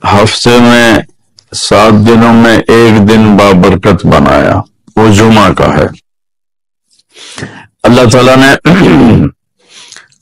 ہفتے میں 7 دنوں میں ایک دن بابرکت بنایا، وہ جمعہ کا ہے۔ اللہ تعالیٰ نے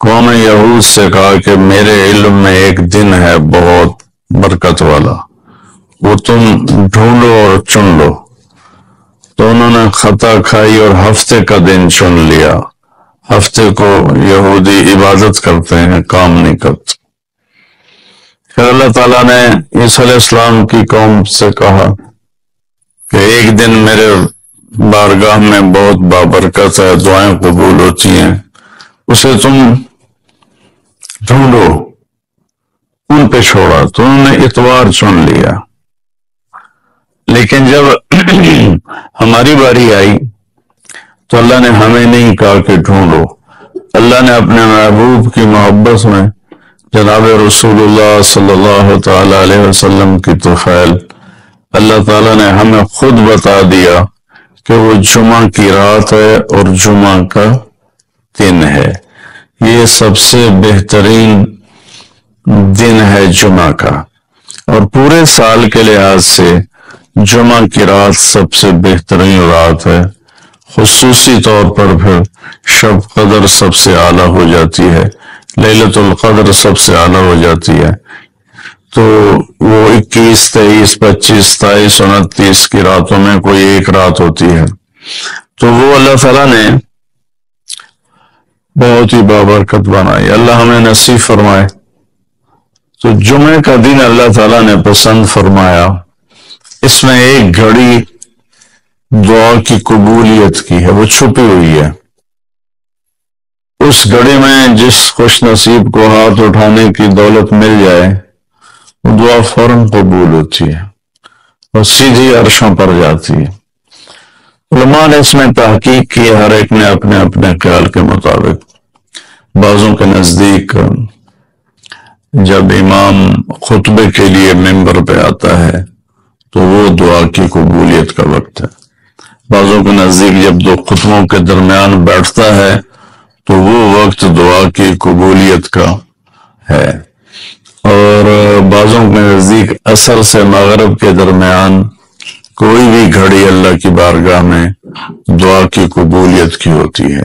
قوم یہود سے کہا کہ میرے علم میں ایک دن ہے بہت برکت والا، وہ تم ڈھونڈو اور چن لو۔ تو انہوں نے خطا کھائی اور ہفتے کا دن چن لیا۔ ہفتے کو یہودی عبادت کرتے ہیں، کام نہیں کرتے۔ پھر اللہ تعالیٰ نے عیسیٰ علیہ السلام کی قوم سے کہا کہ ایک دن میرے بارگاہ میں بہت بابرکت ہے، دعائیں قبول ہوتی ہیں، اسے تم ڈھونڈو۔ ان پہ چھوڑا تو انہوں نے اتوار چن لیا۔ لیکن جب ہماری باری آئی تو اللہ نے ہمیں نہیں کہا کہ ڈھونڈو۔ اللہ نے اپنے محبوب کی محبت میں جناب رسول اللہ صلی اللہ تعالی علیہ وسلم کی طفیل اللہ تعالیٰ نے ہمیں خود بتا دیا کہ وہ جمعہ کی رات ہے اور جمعہ کا دن ہے۔ یہ سب سے بہترین دن ہے جمعہ کا، اور پورے سال کے لحاظ سے جمعہ کی رات سب سے بہترین رات ہے۔ خصوصی طور پر پھر شب قدر سب سے اعلیٰ ہو جاتی ہے، لیلۃ القدر سب سے اعلیٰ ہو جاتی ہے۔ تو وہ 21، 23، 25، 27، 29 کی راتوں میں کوئی ایک رات ہوتی ہے۔ تو وہ اللہ تعالیٰ نے بہت ہی بابرکت بنائی، اللہ ہمیں نصیب فرمائے۔ تو جمعے کا دن اللہ تعالیٰ نے پسند فرمایا، اس میں ایک گھڑی دعا کی قبولیت کی ہے، وہ چھپی ہوئی ہے۔ اس گھڑی میں جس خوش نصیب کو ہاتھ اٹھانے کی دولت مل جائے وہ دعا فوراً قبول ہوتی ہے اور سیدھی عرشوں پر جاتی ہے۔ علماء نے اس میں تحقیق کی، ہر ایک نے اپنے اپنے خیال کے مطابق۔ بعضوں کے نزدیک جب امام خطبے کے لیے ممبر پہ آتا ہے تو وہ دعا کی قبولیت کا وقت ہے۔ بعضوں کے نزدیک جب دو خطبوں کے درمیان بیٹھتا ہے تو وہ وقت دعا کی قبولیت کا ہے، اور بعضوں کے نزدیک عصر سے مغرب کے درمیان کوئی بھی گھڑی اللہ کی بارگاہ میں دعا کی قبولیت کی ہوتی ہے۔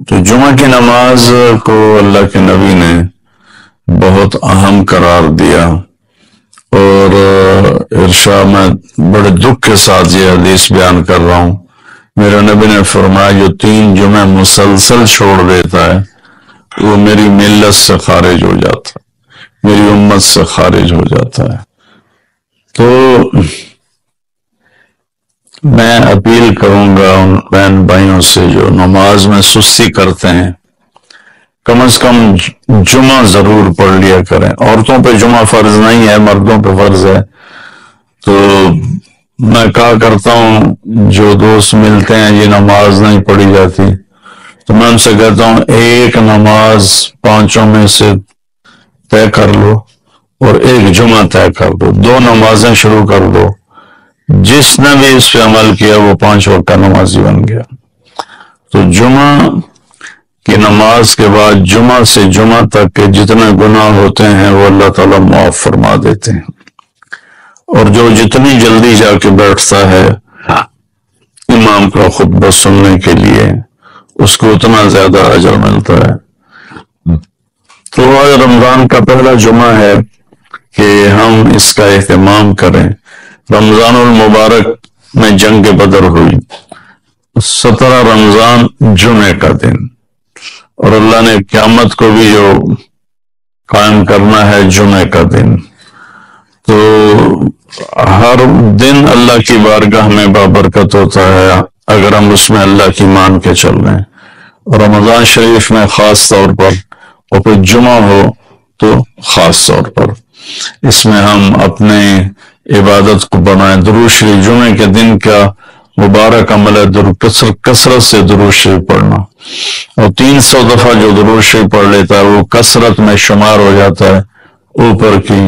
تو جمعہ کی نماز کو اللہ کے نبی نے بہت اہم قرار دیا، اور ارشاد میں بڑے دکھ کے ساتھ یہ حدیث بیان کر رہا ہوں۔ میرے نبی نے فرمایا جو 3 جمعے مسلسل چھوڑ دیتا ہے وہ میری ملت سے خارج ہو جاتا ہے، میری امت سے خارج ہو جاتا ہے۔ تو میں اپیل کروں گا ان بہن بھائیوں سے جو نماز میں سستی کرتے ہیں، کم از کم جمعہ ضرور پڑھ لیا کریں۔ عورتوں پہ جمعہ فرض نہیں ہے، مردوں پہ فرض ہے۔ تو میں کہا کرتا ہوں جو دوست ملتے ہیں یہ نماز نہیں پڑھی جاتی، تو میں ان سے کہتا ہوں ایک نماز 5 میں سے طے کر لو اور ایک جمعہ طے کر دو، 2 نمازیں شروع کر دو۔ جس نے بھی اس پہ عمل کیا وہ 5 وقت کا نمازی بن گیا۔ تو جمعہ کی نماز کے بعد جمعہ سے جمعہ تک کے جتنے گناہ ہوتے ہیں وہ اللہ تعالیٰ معاف فرما دیتے ہیں، اور جو جتنی جلدی جا کے بیٹھتا ہے امام کا خطبہ سننے کے لیے اس کو اتنا زیادہ اجر ملتا ہے۔ تو آج رمضان کا پہلا جمعہ ہے کہ ہم اس کا اہتمام کریں۔ رمضان المبارک میں جنگ بدر ہوئی، 17 رمضان جمعے کا دن، اور اللہ نے قیامت کو بھی جو قائم کرنا ہے جمعے کا دن۔ تو ہر دن اللہ کی بارگاہ میں بابرکت ہوتا ہے اگر ہم اس میں اللہ کی مان کے چل رہے ہیں، اور رمضان شریف میں خاص طور پر، اور پھر جمعہ ہو تو خاص طور پر اس میں ہم اپنے عبادت کو بنائیں۔ درود شریف جمعے کے دن کا مبارک عمل ہے، کثرت سے درود شریف پڑھنا، اور 300 دفعہ جو درود شریف پڑھ لیتا ہے وہ کثرت میں شمار ہو جاتا ہے، اوپر کی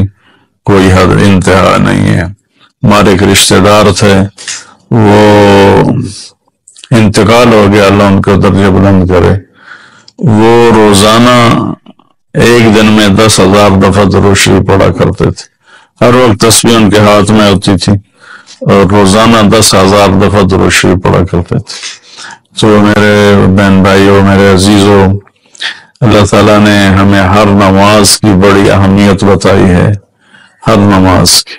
کوئی حد انتہا نہیں ہے۔ ہمارے ایک رشتہ دار تھے، وہ انتقال ہو گیا، اللہ ان کا درجہ بلند کرے۔ وہ روزانہ ایک دن میں 10,000 دفعہ درود شریف پڑھا کرتے تھے، ہر وقت تسبیح ان کے ہاتھ میں ہوتی تھی اور روزانہ 10,000 دفعہ درود شریف پڑھا کرتے تھے۔ تو میرے بہن بھائیوں، میرے عزیزوں، اللہ تعالیٰ نے ہمیں ہر نماز کی بڑی اہمیت بتائی ہے، ہر نماز کی،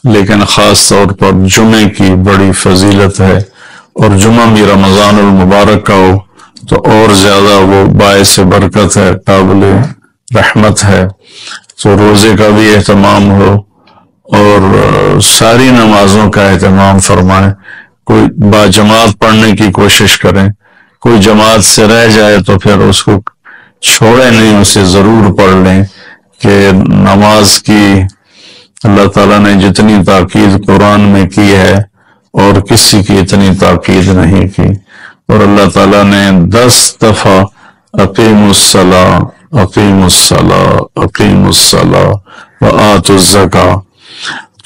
لیکن خاص طور پر جمعے کی بڑی فضیلت ہے، اور جمعہ بھی رمضان المبارک کا ہو تو اور زیادہ وہ باعث برکت ہے، قابل رحمت ہے۔ تو روزے کا بھی اہتمام ہو اور ساری نمازوں کا اہتمام فرمائیں، کوئی باجماعت پڑھنے کی کوشش کریں، کوئی جماعت سے رہ جائے تو پھر اس کو چھوڑے نہیں، اسے ضرور پڑھ لیں کہ نماز کی اللہ تعالیٰ نے جتنی تاکید قرآن میں کی ہے اور کسی کی اتنی تاکید نہیں کی، اور اللہ تعالیٰ نے 10 دفعہ اقیموا الصلاۃ اقیموا الصلاۃ اقیموا الصلاۃ وآتوا الزکاۃ،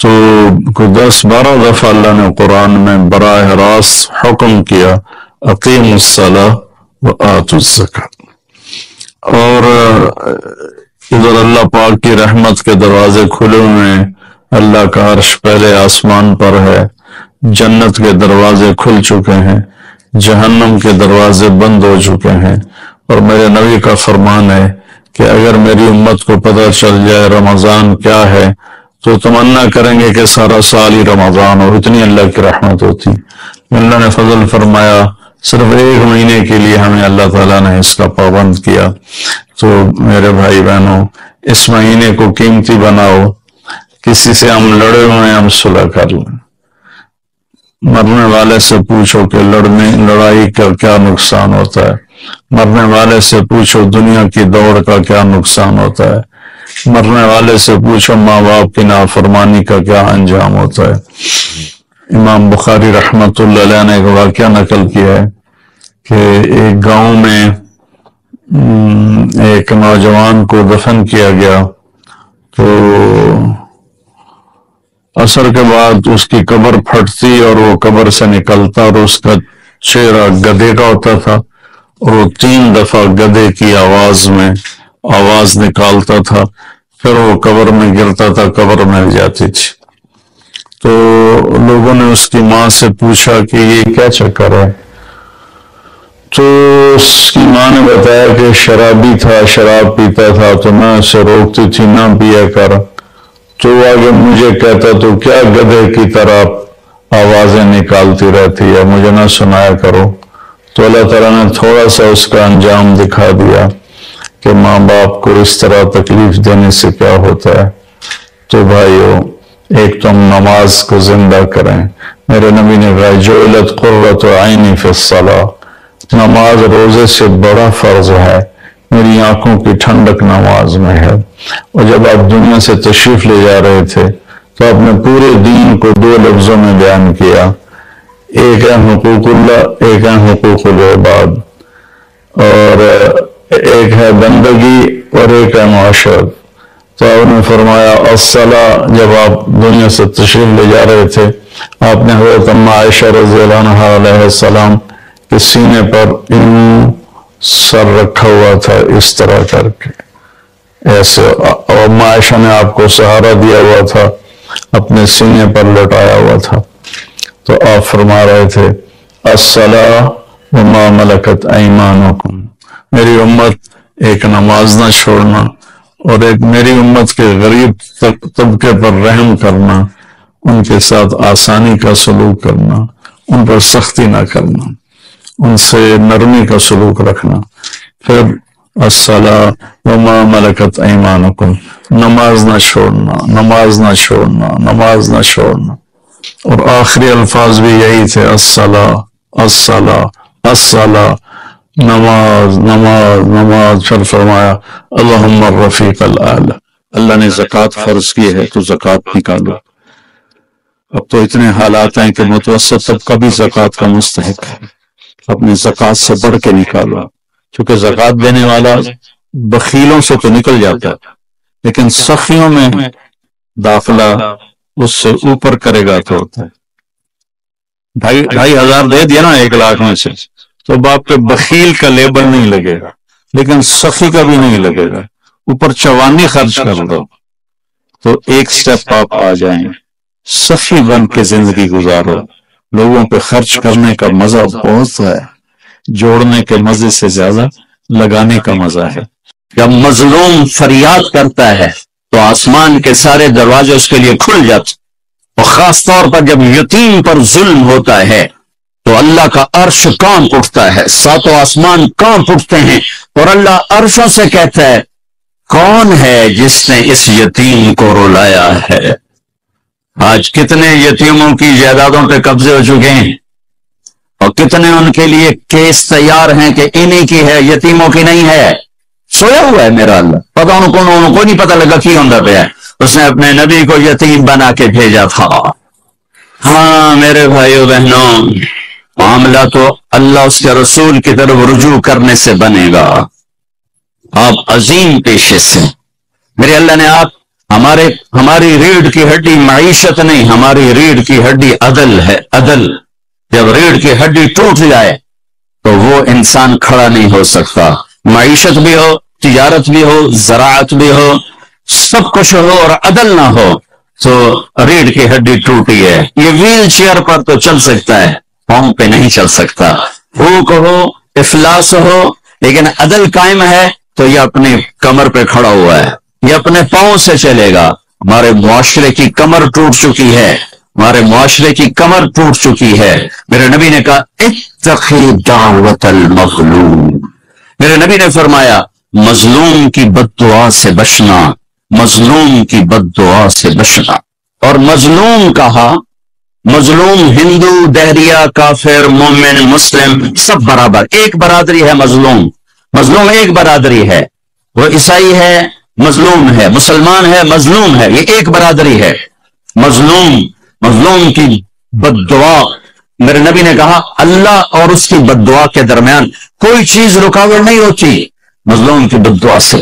تو کوئی 10-12 دفعہ اللہ نے قرآن میں براہ راست حکم کیا اقیموا الصلاۃ وآتوا الزکاۃ۔ اور ادھر اللہ پاک کی رحمت کے دروازے کھلے ہوئے ہیں، اللہ کا عرش پہلے آسمان پر ہے، جنت کے دروازے کھل چکے ہیں، جہنم کے دروازے بند ہو چکے ہیں، اور میرے نبی کا فرمان ہے کہ اگر میری امت کو پتہ چل جائے رمضان کیا ہے تو تمنا کریں گے کہ سارا سال ہی رمضان ہو، اتنی اللہ کی رحمت ہوتی۔ اللہ نے فضل فرمایا، صرف 1 مہینے کے لیے ہمیں اللہ تعالیٰ نے اس کا پابند کیا۔ تو میرے بھائی بہنوں، اس مہینے کو قیمتی بناؤ، کسی سے ہم لڑے ہوئے ہم صلح کر لیں، مرنے والے سے پوچھو کہ لڑائی کا کیا نقصان ہوتا ہے، مرنے والے سے پوچھو دنیا کی دوڑ کا کیا نقصان ہوتا ہے، مرنے والے سے پوچھو ماں باپ کی نافرمانی کا کیا انجام ہوتا ہے۔ امام بخاری رحمت اللہ علیہ نے ایک واقعہ نقل کیا ہے کہ ایک گاؤں میں ایک نوجوان کو دفن کیا گیا، تو عصر کے بعد اس کی قبر پھٹتی اور وہ قبر سے نکلتا، اور اس کا چہرہ گدھے کا ہوتا تھا، اور وہ 3 دفعہ گدھے کی آواز میں آواز نکالتا تھا، پھر وہ قبر میں گرتا تھا، قبر مل جاتی تھی۔ تو لوگوں نے اس کی ماں سے پوچھا کہ یہ کیا چکر ہے؟ تو اس کی ماں نے بتایا کہ شرابی تھا، شراب پیتا تھا، تو میں اسے روکتی تھی نہ پیا کر، تو وہ آگے مجھے کہتا تو کیا گدھے کی طرح آوازیں نکالتی رہتی ہے، مجھے نہ سنایا کرو۔ تو اللہ تعالیٰ نے تھوڑا سا اس کا انجام دکھا دیا کہ ماں باپ کو اس طرح تکلیف دینے سے کیا ہوتا ہے۔ تو بھائیو، ایک تو ہم نماز کو زندہ کریں، میرے نبی نے کہا جعلت قرۃ عینی فی الصلاۃ، نماز روزے سے بڑا فرض ہے، میری آنکھوں کی ٹھنڈک نماز میں ہے۔ اور جب آپ دنیا سے تشریف لے جا رہے تھے تو آپ نے پورے دین کو 2 لفظوں میں بیان کیا، ایک ہے حقوق اللہ، ایک ہے حقوق العباد، اور ایک ہے بندگی اور ایک ہے معاشرت۔ تو آپ نے فرمایا الصلاۃ، جب آپ دنیا سے تشریف لے جا رہے تھے آپ نے حضرت ام عائشہ رضی اللہ عنہا علیہ السلام کے سینے پر سر رکھا ہوا تھا اس طرح کر کے ایسے، اور ام عائشہ نے آپ کو سہارا دیا ہوا تھا، اپنے سینے پر لٹایا ہوا تھا۔ تو آپ فرما رہے تھے الصلاۃ وما ملکت ایمانکم، میری امت ایک نماز نہ چھوڑنا، اور ایک میری امت کے غریب طبقے پر رحم کرنا، ان کے ساتھ آسانی کا سلوک کرنا، ان پر سختی نہ کرنا، ان سے نرمی کا سلوک رکھنا۔ پھر الصلاۃ وما ملکت ایمانکم، نماز نہ چھوڑنا، نماز نہ چھوڑنا، نماز نہ چھوڑنا، اور آخری الفاظ بھی یہی تھے الصلاۃ الصلاۃ الصلاۃ، نماز نماز نماز۔ پھر فرمایا اللہم الرفیق الاعلی، اللہ نے زکوٰۃ فرض کی ہے تو زکوٰۃ نکالو۔ اب تو اتنے حالات ہیں کہ متوسط طبقہ بھی زکوٰۃ کا مستحق ہے، اپنی زکوٰۃ سے بڑھ کے نکالو، کیونکہ زکوٰۃ دینے والا بخیلوں سے تو نکل جاتا ہے، لیکن سخیوں میں داخلہ اس سے اوپر کرے گا تو ہوتا ہے۔ 2,500 دے دیا نا 1 لاکھ میں سے، تو باپ پہ بخیل کا لیبل نہیں لگے گا، لیکن سخی کا بھی نہیں لگے گا، اوپر چوانی خرچ کر دو تو ایک سٹیپ آپ آ جائیں، سخی بن کے زندگی گزارو. لوگوں پہ خرچ کرنے کا مزہ بہت ہے، جوڑنے کے مزے سے زیادہ لگانے کا مزہ ہے. جب مظلوم فریاد کرتا ہے تو آسمان کے سارے دروازے اس کے لیے کھل جاتے، اور خاص طور پر جب یتیم پر ظلم ہوتا ہے تو اللہ کا عرش کانپ اٹھتا ہے، ساتوں آسمان کانپ اٹھتے ہیں، اور اللہ عرشوں سے کہتا ہے کون ہے جس نے اس یتیم کو رلایا ہے. آج کتنے یتیموں کی جائیدادوں پہ قبضے ہو چکے ہیں، اور کتنے ان کے لیے کیس تیار ہیں کہ انہی کی ہے، یتیموں کی نہیں ہے. سویا ہوا ہے میرا اللہ، پتا ان کو نہیں پتا لگا کی ہوندہ پہ ہے. اس نے اپنے نبی کو یتیم بنا کے بھیجا تھا. ہاں میرے بھائیو بہنوں، معاملہ تو اللہ اس کے رسول کی طرف رجوع کرنے سے بنے گا. آپ عظیم پیشے سے، میرے اللہ نے آپ ہماری ریڑھ کی ہڈی معیشت نہیں، ہماری ریڑھ کی ہڈی عدل ہے. عدل، جب ریڑھ کی ہڈی ٹوٹ جائے تو وہ انسان کھڑا نہیں ہو سکتا. معیشت بھی ہو، تجارت بھی ہو، زراعت بھی ہو، سب کچھ ہو اور عدل نہ ہو تو ریڑھ کی ہڈی ٹوٹی ہے. یہ ویل چیئر پر تو چل سکتا ہے، پاؤں پہ نہیں چل سکتا. بھوک ہو، افلاس ہو، لیکن عدل قائم ہے تو یہ اپنی کمر پہ کھڑا ہوا ہے، یہ اپنے پاؤں سے چلے گا. ہمارے معاشرے کی کمر ٹوٹ چکی ہے، ہمارے معاشرے کی کمر ٹوٹ چکی ہے. میرے نبی نے کہا اتقی دعوت المظلوم. میرے نبی نے فرمایا مظلوم کی بد دعا سے بچنا، مظلوم کی بد دعا سے بچنا. اور مظلوم کہا، مظلوم ہندو، دہریہ، کافر، مومن، مسلم سب برابر، ایک برادری ہے. مظلوم ایک برادری ہے. وہ عیسائی ہے مظلوم ہے، مسلمان ہے مظلوم ہے، یہ ایک برادری ہے. مظلوم کی بد دعا، میرے نبی نے کہا اللہ اور اس کی بد دعا کے درمیان کوئی چیز رکاوٹ نہیں ہوتی مظلوم کی بد دعا سے.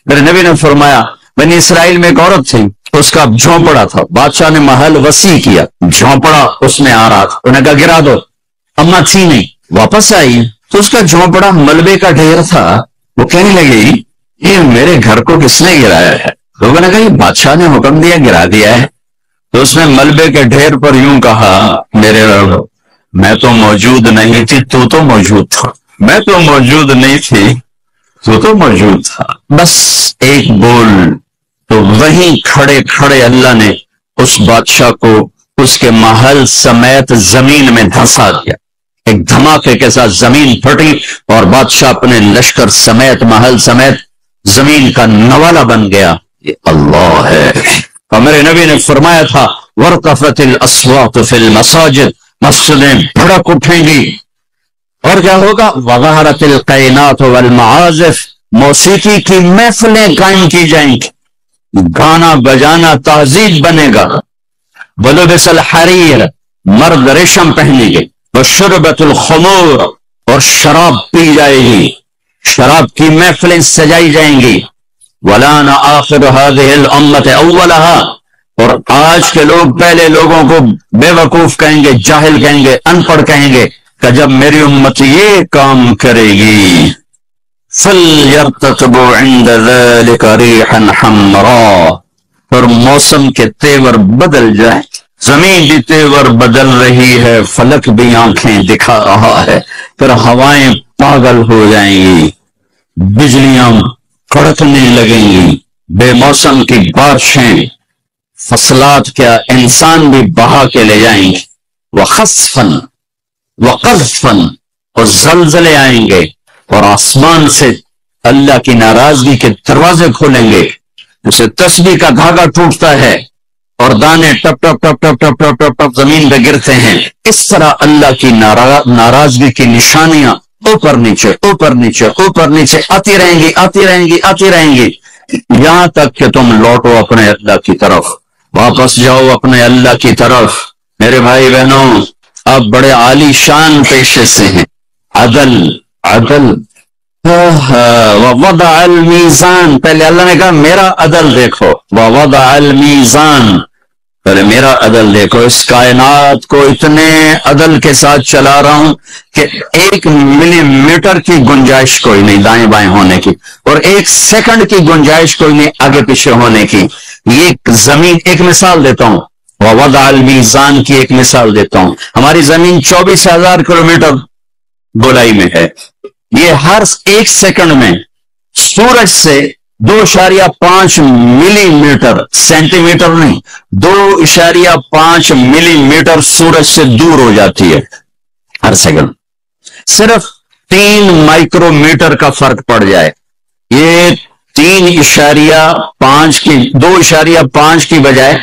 میرے نبی نے فرمایا بنی اسرائیل میں ایک عورت تھی، اس کا جھونپڑا تھا، بادشاہ نے محل وسیع کیا، جھونپڑا اس میں آ رہا تھا، انہیں کہا گرا دو. اما تھی نہیں، واپس آئی تو اس کا جھونپڑا ملبے کا ڈھیر تھا. وہ کہنے لگی یہ میرے گھر کو کس نے گرایا ہے؟ لوگوں نے کہا یہ بادشاہ نے حکم دیا گرا دیا ہے. تو اس نے ملبے کے ڈھیر پر یوں کہا میرے رب میں تو موجود نہیں تھی، تو موجود تھا. میں تو موجود نہیں تھی، تو موجود تھا. بس ایک بول. تو وہیں کھڑے کھڑے اللہ نے اس بادشاہ کو اس کے محل سمیت زمین میں دھنسا دیا. ایک دھماکے کے ساتھ زمین پھٹی اور بادشاہ اپنے لشکر سمیت محل سمیت زمین کا نوالا بن گیا. یہ اللہ ہے. اور میرے نبی نے فرمایا تھا وَارْتَفَتِ الْأَصْوَاتُ فِي الْمَسَاجِدِ، مسجدیں بھڑک اٹھیں گی. اور کیا ہوگا؟ وَظَهَرَتِ الْقَيْنَاتُ وَالْمَعَازِفُ، موسیقی کی محفلیں قائم کی جائیں گی، گانا بجانا تہذیب بنے گا. وَلُبِسَ الْحَرِيرُ، مرد ریشم پہنیں گے. وَشُرْبَتُ الْخُمُورُ، اور شراب پی جائے گی، شراب کی محفلیں سجائی جائیں گی. وَلَانَ آخِرُ هَذِهِ الْأُمَّةِ أَوَّلَهَا، اور آج کے لوگ پہلے لوگوں کو بے وقوف کہیں گے، جاہل کہیں گے، ان پڑھ کہیں گے کہ جب میری امت یہ کام کرے گی فَلْيَرْتَقِبُوا عِنْدَ ذَلِكَ رِيحًا حَمْرَاءَ، اور موسم کے تیور بدل جائیں. زمین بھی تیور بدل رہی ہے، فلک بھی آنکھیں دکھا رہا ہے. پھر ہوائیں پاگل ہو جائیں گی، بجلیاں کڑکنے لگیں گی، بے موسم کی بارشیں، فصلات کیا انسان بھی بہا کے لے جائیں گے. وَخَسْفًا وَقَذْفًا، اور زلزلے آئیں گے اور آسمان سے اللہ کی ناراضگی کے دروازے کھولیں گے. جسے تسبیح کا دھاگا ٹوٹتا ہے اور دانے ٹپ ٹپ ٹپ ٹپ ٹپ ٹپ ٹپ ٹپ زمین پہ گرتے ہیں، اس طرح اللہ کی ناراضگی کی نشانیاں اوپر نیچے اوپر نیچے اوپر نیچے آتی رہیں گی آتی رہیں گی آتی رہیں گی، یہاں تک کہ تم لوٹو اپنے اللہ کی طرف، واپس جاؤ اپنے اللہ کی طرف. میرے بھائی بہنوں، آپ بڑے عالی شان پیشے سے ہیں. عدل وَوَضَعَ الْمِيزَانَ، پہلے اللہ نے کہا میرا عدل دیکھو. وَوَضَعَ الْمِيزَانَ، پہلے میرا عدل دیکھو. اس کائنات کو اتنے عدل کے ساتھ چلا رہا ہوں کہ 1 ملی میٹر کی گنجائش کوئی نہیں دائیں بائیں ہونے کی، اور 1 سیکنڈ کی گنجائش کوئی نہیں آگے پیچھے ہونے کی. یہ زمین، ایک مثال دیتا ہوں، ووضع المیزان کی ایک مثال دیتا ہوں. ہماری زمین 24,000 کلومیٹر گولائی میں ہے. یہ ہر ایک سیکنڈ میں سورج سے 2.5 ملی میٹر، سینٹی میٹر نہیں، 2.5 ملی میٹر سورج سے دور ہو جاتی ہے ہر سیکنڈ. صرف 3 مائکرو میٹر کا فرق پڑ جائے، یہ 3.5 کی 2.5 کی بجائے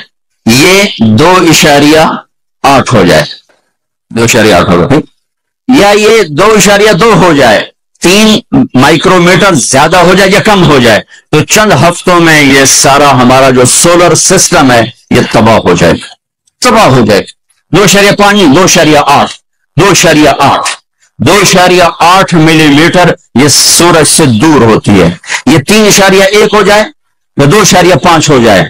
یہ 2.8 ہو جائے، 2.8 ہو جائے، یا یہ 2.2 ہو جائے، 3 مائکرو میٹر زیادہ ہو جائے یا کم ہو جائے، تو چند ہفتوں میں یہ سارا ہمارا جو سولر سسٹم ہے یہ تباہ ہو جائے، تباہ ہو جائے. 2.5 2.8 2.8 2.8 ملی میٹر یہ سورج سے دور ہوتی ہے. یہ 3.1 ہو جائے یا 2.5 ہو جائے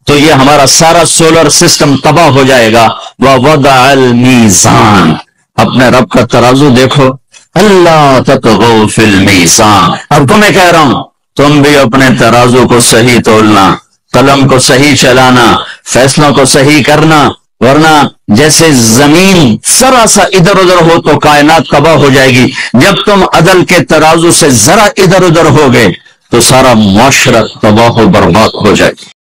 تو یہ ہمارا سارا سولر سسٹم تباہ ہو جائے گا. وَوَضَعَ الْمِيزَانَ، اپنے رب کا ترازو دیکھو، اللہ تطغوا فی المیزان. اب تمہیں کہہ رہا ہوں تم بھی اپنے ترازو کو صحیح تولنا، قلم کو صحیح چلانا، فیصلوں کو صحیح کرنا، ورنہ جیسے زمین ذرا سا ادھر ادھر ہو تو کائنات تباہ ہو جائے گی. جب تم عدل کے ترازو سے ذرا ادھر ادھر ہو گئے تو سارا معاشرہ تباہ و برباد ہو جائے گی.